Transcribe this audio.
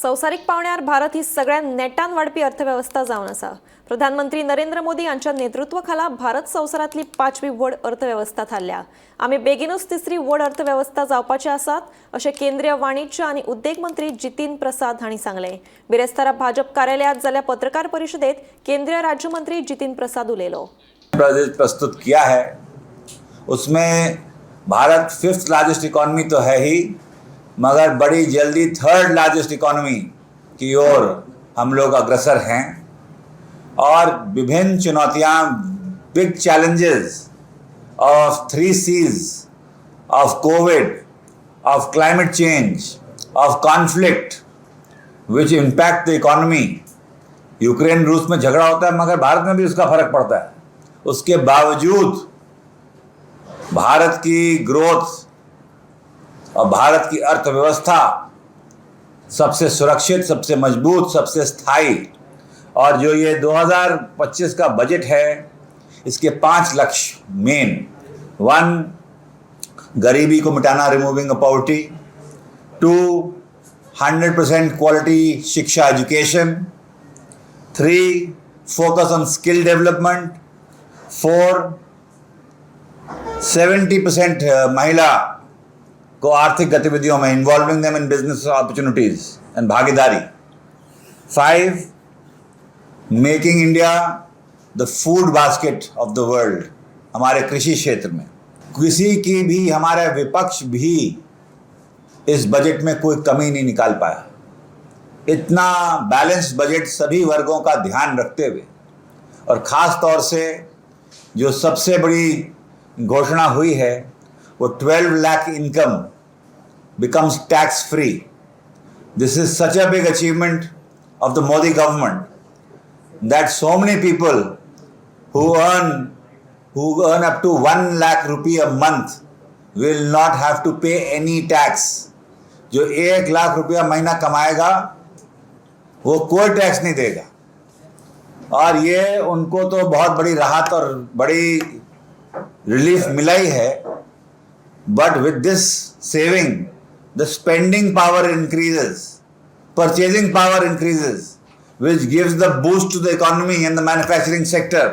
संवसारीक पावण्यार भारत ही सगळ्यात नेटान वाडपी अर्थव्यवस्था जावन आसा। प्रधानमंत्री नरेंद्र मोदी यांच्या नेतृत्वाखाला भारत संवसारातली 5वी व्हड अर्थव्यवस्था थारल्या। आमी बेगीनूच तिसरी व्हड अर्थव्यवस्था जावपाचे आसात अशें केंद्रीय वाणिज्य आनी उद्देग मंत्री जितीन प्रसाद हांणी सांगलें। बिरेस्तारा भाजप कार्यालयात जाल्ल्या पत्रकार परिशदेत केंद्रीय राज्यमंत्री जितीन प्रसाद उलयलो। बजट प्रस्तुत किया है उसमें भारत 5th लार्जेस्ट इकॉनमी तो है ही, मगर बड़ी जल्दी 3rd लार्जेस्ट इकॉनमी की ओर हम लोग अग्रसर हैं और विभिन्न चुनौतियां, big challenges of 3 C's, of Covid, of climate change, of conflict which impact the economy. Ukraine रूस में झगड़ा होता है मगर भारत में भी उसका फर्क पड़ता है। उसके बावजूद भारत की ग्रोथ और भारत की अर्थव्यवस्था सबसे सुरक्षित, सबसे मजबूत, सबसे स्थायी। और जो ये 2025 का बजट है, इसके 5 लक्ष्य मेन: 1, गरीबी को मिटाना, रिमूविंग पॉवर्टी; 2, 100% क्वालिटी शिक्षा, education; 3, focus on skill development; 4, 70% महिला को आर्थिक गतिविधियों में, involving them in business opportunities and भागीदारी; 5, making India the food basket of the world. हमारे कृषि क्षेत्र में किसी की भी, हमारे विपक्ष भी इस बजट में कोई कमी नहीं निकाल पाया। इतना बैलेंस्ड बजट सभी वर्गों का ध्यान रखते हुए, और ख़ास तौर से जो सबसे बड़ी घोषणा हुई है वो 12 lakh income becomes tax free. This is such a big achievement of the Modi government that so many people who earn up to 1 lakh rupee a month will not have to pay any tax. जो 1 लाख रुपया महीना कमाएगा वो कोई tax नहीं देगा, और ये उनको तो बहुत बड़ी राहत और बड़ी रिलीफ मिला ही है। But with this saving, the spending power increases, purchasing power increases, which gives the boost to the economy and the manufacturing sector.